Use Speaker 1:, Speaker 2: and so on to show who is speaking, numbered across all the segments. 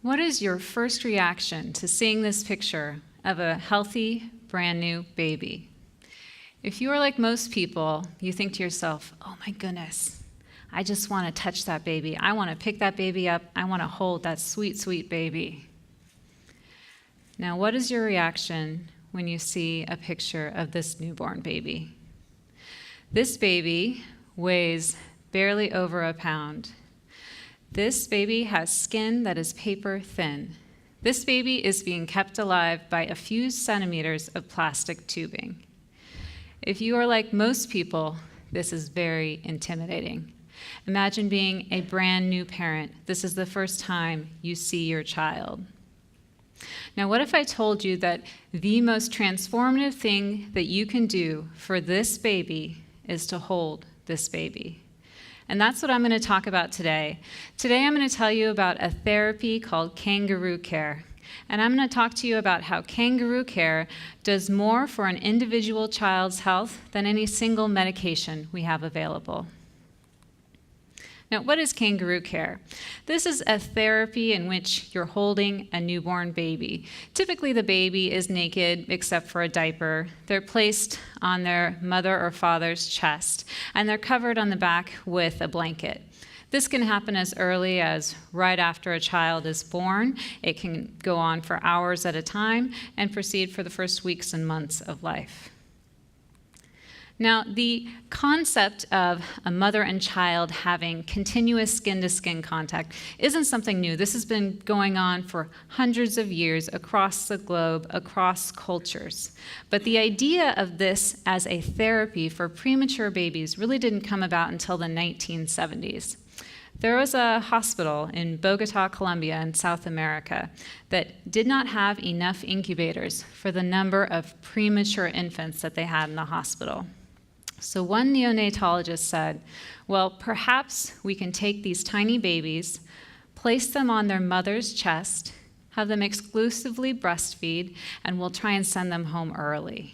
Speaker 1: What is your first reaction to seeing this picture of a healthy, brand new baby? If you are like most people, you think to yourself, oh my goodness, I just want to touch that baby. I want to pick that baby up. I want to hold that sweet, sweet baby. Now, what is your reaction when you see a picture of this newborn baby? This baby weighs barely over a pound. This baby has skin that is paper thin. This baby is being kept alive by a few centimeters of plastic tubing. If you are like most people, this is very intimidating. Imagine being a brand new parent. This is the first time you see your child. Now, what if I told you that the most transformative thing that you can do for this baby is to hold this baby? And that's what I'm going to talk about today. Today, I'm going to tell you about a therapy called kangaroo care. And I'm going to talk to you about how kangaroo care does more for an individual child's health than any single medication we have available. Now, what is kangaroo care? This is a therapy in which you're holding a newborn baby. Typically, the baby is naked except for a diaper. They're placed on their mother or father's chest, and they're covered on the back with a blanket. This can happen as early as right after a child is born. It can go on for hours at a time and proceed for the first weeks and months of life. Now, the concept of a mother and child having continuous skin-to-skin contact isn't something new. This has been going on for hundreds of years across the globe, across cultures. But the idea of this as a therapy for premature babies really didn't come about until the 1970s. There was a hospital in Bogota, Colombia, in South America that did not have enough incubators for the number of premature infants that they had in the hospital. So one neonatologist said, well, perhaps we can take these tiny babies, place them on their mother's chest, have them exclusively breastfeed, and we'll try and send them home early.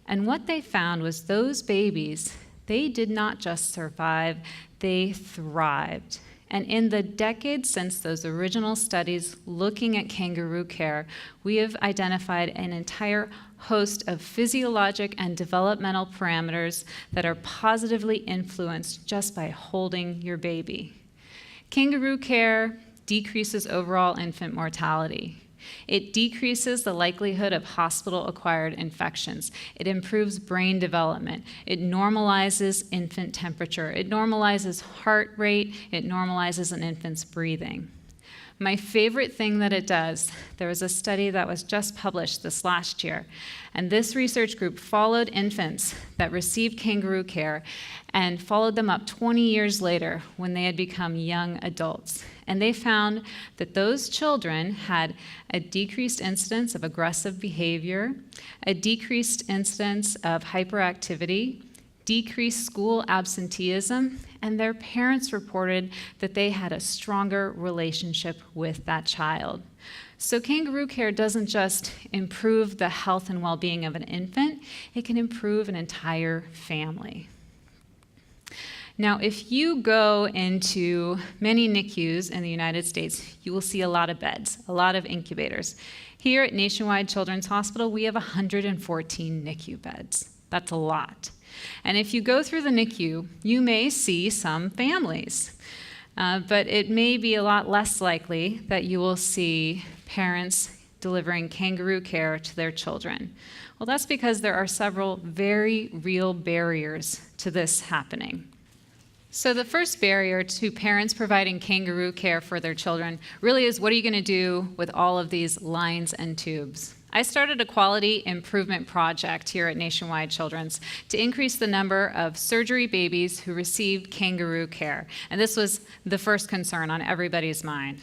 Speaker 1: And what they found was those babies, they did not just survive, they thrived. And in the decades since those original studies looking at kangaroo care, we have identified an entire host of physiologic and developmental parameters that are positively influenced just by holding your baby. Kangaroo care decreases overall infant mortality. It decreases the likelihood of hospital-acquired infections. It improves brain development. It normalizes infant temperature. It normalizes heart rate. It normalizes an infant's breathing. My favorite thing that it does, there was a study that was just published this last year, and this research group followed infants that received kangaroo care and followed them up 20 years later when they had become young adults. And they found that those children had a decreased incidence of aggressive behavior, a decreased incidence of hyperactivity, decreased school absenteeism, and their parents reported that they had a stronger relationship with that child. So kangaroo care doesn't just improve the health and well-being of an infant, it can improve an entire family. Now, if you go into many NICUs in the United States, you will see a lot of beds, a lot of incubators. Here at Nationwide Children's Hospital, we have 114 NICU beds. That's a lot. And if you go through the NICU, you may see some families, but it may be a lot less likely that you will see parents delivering kangaroo care to their children. Well, that's because there are several very real barriers to this happening. So the first barrier to parents providing kangaroo care for their children really is, what are you going to do with all of these lines and tubes? I started a quality improvement project here at Nationwide Children's to increase the number of surgery babies who received kangaroo care. And this was the first concern on everybody's mind.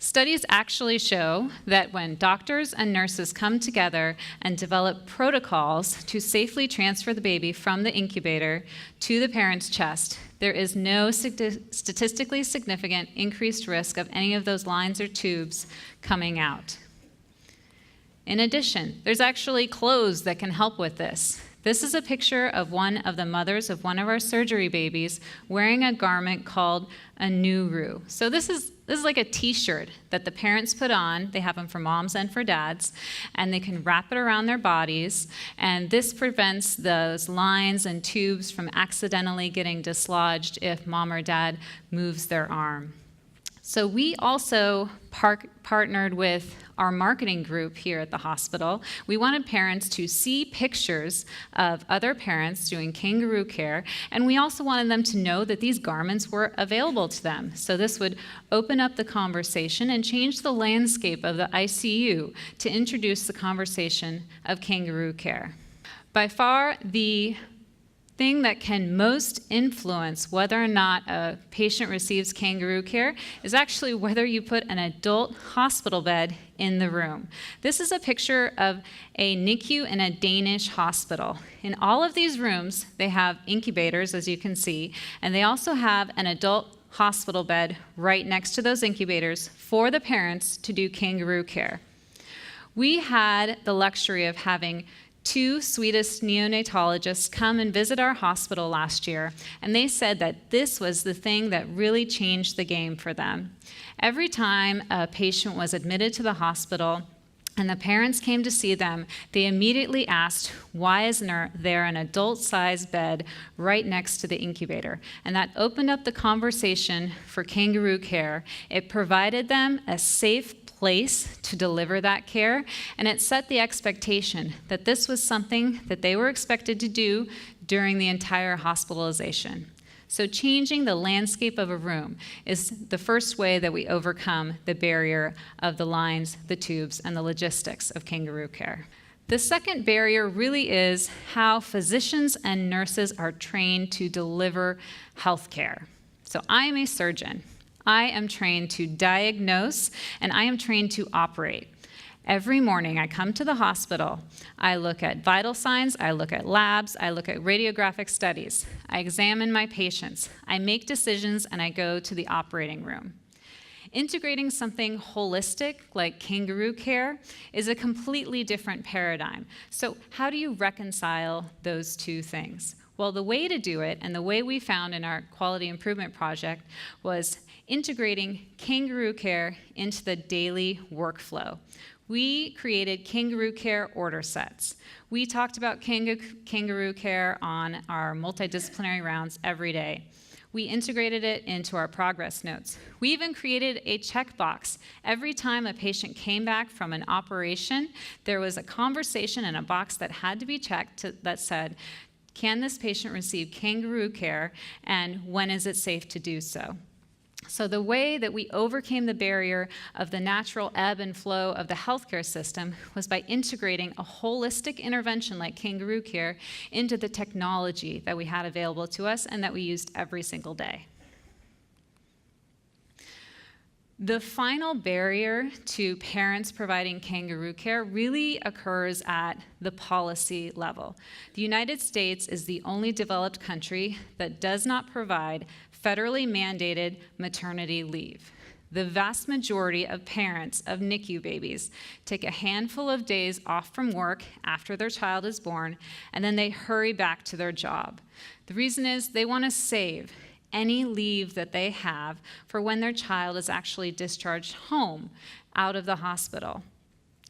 Speaker 1: Studies actually show that when doctors and nurses come together and develop protocols to safely transfer the baby from the incubator to the parent's chest, there is no statistically significant increased risk of any of those lines or tubes coming out. In addition, there's actually clothes that can help with this. This is a picture of one of the mothers of one of our surgery babies wearing a garment called a kangaroo. So this is like a t-shirt that the parents put on. They have them for moms and for dads, and they can wrap it around their bodies, and this prevents those lines and tubes from accidentally getting dislodged if mom or dad moves their arm. So we also partnered with our marketing group here at the hospital. We wanted parents to see pictures of other parents doing kangaroo care, and we also wanted them to know that these garments were available to them. So this would open up the conversation and change the landscape of the ICU to introduce the conversation of kangaroo care. By far, the thing that can most influence whether or not a patient receives kangaroo care is actually whether you put an adult hospital bed in the room. This is a picture of a NICU in a Danish hospital. In all of these rooms, they have incubators, as you can see, and they also have an adult hospital bed right next to those incubators for the parents to do kangaroo care. We had the luxury of having two Swedish neonatologists come and visit our hospital last year, and they said that this was the thing that really changed the game for them. Every time a patient was admitted to the hospital and the parents came to see them, they immediately asked, why isn't there an adult-sized bed right next to the incubator? And that opened up the conversation for kangaroo care. It provided them a safe place to deliver that care, and it set the expectation that this was something that they were expected to do during the entire hospitalization. So changing the landscape of a room is the first way that we overcome the barrier of the lines, the tubes, and the logistics of kangaroo care. The second barrier really is how physicians and nurses are trained to deliver health care. So I am a surgeon. I am trained to diagnose, and I am trained to operate. Every morning I come to the hospital, I look at vital signs, I look at labs, I look at radiographic studies, I examine my patients, I make decisions, and I go to the operating room. Integrating something holistic like kangaroo care is a completely different paradigm. So how do you reconcile those two things? Well, the way to do it, and the way we found in our quality improvement project, was integrating kangaroo care into the daily workflow. We created kangaroo care order sets. We talked about kangaroo care on our multidisciplinary rounds every day. We integrated it into our progress notes. We even created a checkbox. Every time a patient came back from an operation, there was a conversation in a box that had to be checked that said, can this patient receive kangaroo care, and when is it safe to do so? So the way that we overcame the barrier of the natural ebb and flow of the healthcare system was by integrating a holistic intervention like kangaroo care into the technology that we had available to us and that we used every single day. The final barrier to parents providing kangaroo care really occurs at the policy level. The United States is the only developed country that does not provide federally mandated maternity leave. The vast majority of parents of NICU babies take a handful of days off from work after their child is born, and then they hurry back to their job. The reason is they want to save any leave that they have for when their child is actually discharged home out of the hospital.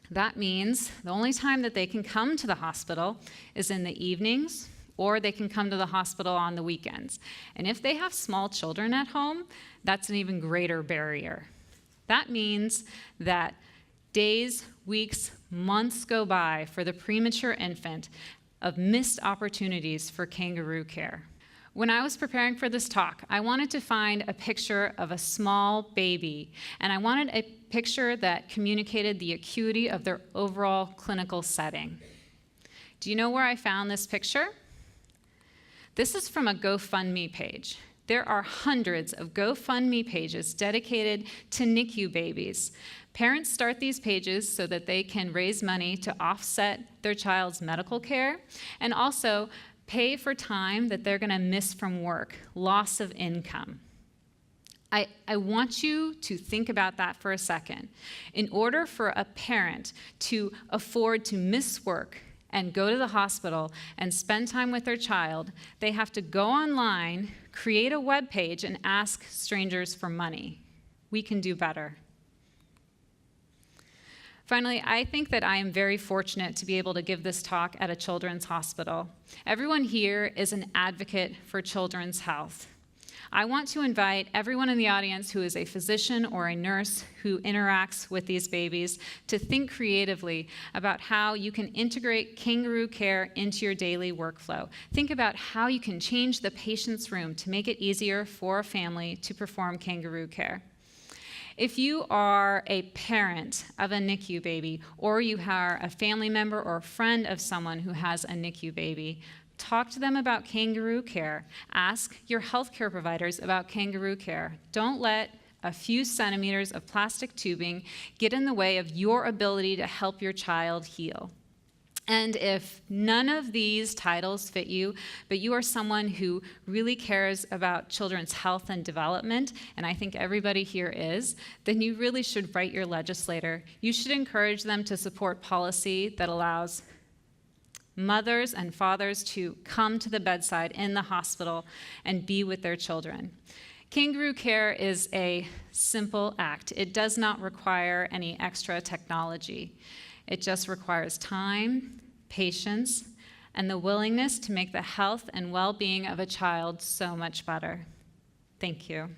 Speaker 1: That means the only time that they can come to the hospital is in the evenings, or they can come to the hospital on the weekends. And if they have small children at home, that's an even greater barrier. That means that days, weeks, months go by for the premature infant of missed opportunities for kangaroo care. When I was preparing for this talk, I wanted to find a picture of a small baby, and I wanted a picture that communicated the acuity of their overall clinical setting. Do you know where I found this picture? This is from a GoFundMe page. There are hundreds of GoFundMe pages dedicated to NICU babies. Parents start these pages so that they can raise money to offset their child's medical care and also pay for time that they're going to miss from work, loss of income. I want you to think about that for a second. In order for a parent to afford to miss work and go to the hospital and spend time with their child, they have to go online, create a web page, and ask strangers for money. We can do better. Finally, I think that I am very fortunate to be able to give this talk at a children's hospital. Everyone here is an advocate for children's health. I want to invite everyone in the audience who is a physician or a nurse who interacts with these babies to think creatively about how you can integrate kangaroo care into your daily workflow. Think about how you can change the patient's room to make it easier for a family to perform kangaroo care. If you are a parent of a NICU baby, or you are a family member or a friend of someone who has a NICU baby, talk to them about kangaroo care. Ask your healthcare providers about kangaroo care. Don't let a few centimeters of plastic tubing get in the way of your ability to help your child heal. And if none of these titles fit you, but you are someone who really cares about children's health and development, and I think everybody here is, then you really should write your legislator. You should encourage them to support policy that allows mothers and fathers to come to the bedside in the hospital and be with their children. Kangaroo care is a simple act. It does not require any extra technology. It just requires time, patience, and the willingness to make the health and well-being of a child so much better. Thank you.